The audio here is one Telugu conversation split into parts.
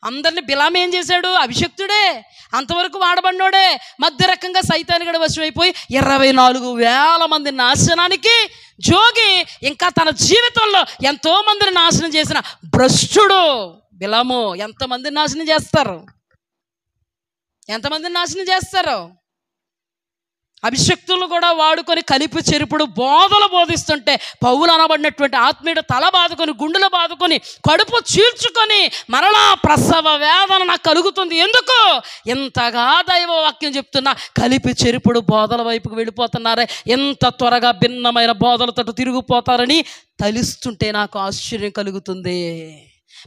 అందరిని బిలాం ఏం చేశాడు? అభిషక్తుడే, అంతవరకు వాడబడినోడే. మధ్య రకంగా సైతానిగడ వశమైపోయి 24,000 మంది నాశనానికి జోగి, ఇంకా తన జీవితంలో ఎంతో మందిని నాశనం చేసిన భ్రష్టుడు బిలాము. ఎంతమందిని నాశనం చేస్తారు? ఎంతమందిని నాశనం చేస్తారు? అభిషక్తులను కూడా వాడుకొని కలిపి చెరుపుడు బోధలు బోధిస్తుంటే పౌలు అనబడినటువంటి ఆత్మీయుడు తల బాదుకొని, గుండెలు బాదుకొని, కడుపు చీల్చుకొని మరలా ప్రసవ వేదన నాకు కలుగుతుంది. ఎందుకు? ఇంతగా దైవ వాక్యం చెప్తున్నా కలిపి చెరుపుడు బోధల వైపుకు వెళ్ళిపోతున్నారే, ఎంత త్వరగా భిన్నమైన బోధలతో తిరిగిపోతారని తలుస్తుంటే నాకు ఆశ్చర్యం కలుగుతుంది.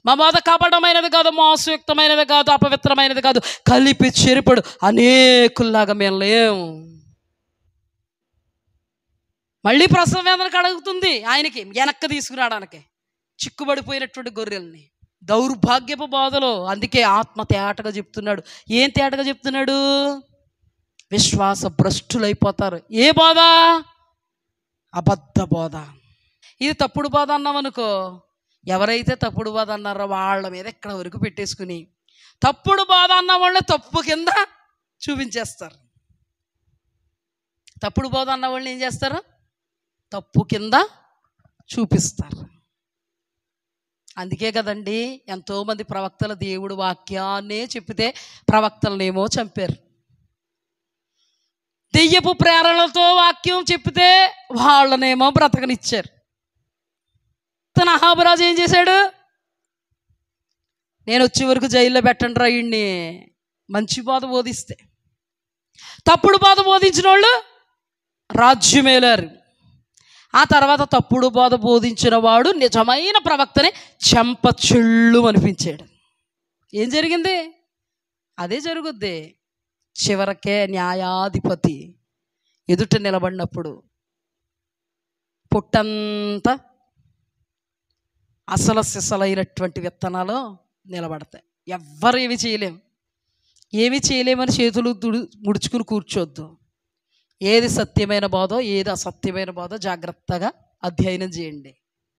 మా బోధ కపటమైనది కాదు, మోసయుక్తమైనది కాదు, అపవిత్రమైనది కాదు, కలిపి చెరుపుడు అనేకుల్లాగా మేము లేము. మళ్ళీ ప్రసవ వేదన కలుగుతుంది ఆయనకి, వెనక్కి తీసుకురావడానికి చిక్కుబడిపోయినటువంటి గొర్రెల్ని. దౌర్భాగ్యపు బోధలు. అందుకే ఆత్మ తేటగా చెప్తున్నాడు. ఏం తేటగా చెప్తున్నాడు? విశ్వాస భ్రష్టులైపోతారు. ఏ బోధ? అబద్ధ బోధ. ఇది తప్పుడు బోధ అన్నామనుకో, ఎవరైతే తప్పుడు బోధ అన్నారో వాళ్ళ మీద ఎక్కడ వరకు పెట్టేసుకుని తప్పుడు బోధ అన్న వాళ్ళే తప్పు కింద చూపించేస్తారు. తప్పుడు బోధ అన్న వాళ్ళని ఏం చేస్తారు? తప్పు కింద చూపిస్తారు. అందుకే కదండి ఎంతోమంది ప్రవక్తలు దేవుడు వాక్యాన్నే చెప్పితే ప్రవక్తలనేమో చంపారు. దెయ్యపు ప్రేరణలతో వాక్యం చెప్పితే వాళ్ళనేమో బ్రతకనిచ్చారు. తన అహాబరాజు ఏం చేశాడు? నేను వచ్చే వరకు జైల్లో పెట్టండి రా ఈయన్ని, మంచి బోధ బోధిస్తే. తప్పుడు బోధ బోధించిన వాళ్ళు రాజ్యమేలారు. ఆ తర్వాత తప్పుడు బోధ బోధించిన వాడు నిజమైన ప్రవక్తని చెంప చెళ్ళు అనిపించాడు. ఏం జరిగింది? అదే జరుగుద్ది. చివరకే న్యాయాధిపతి ఎదుట నిలబడినప్పుడు పుట్టంతా అసలు సిసలైనటువంటి విత్తనాలు నిలబడతాయి. ఎవ్వరు ఏమి చేయలేమని చేతులు ముడుచుకుని కూర్చోద్దు. ఏది సత్యమైన బోధో, ఏది అసత్యమైన బోధో జాగ్రత్తగా అధ్యయనం చేయండి.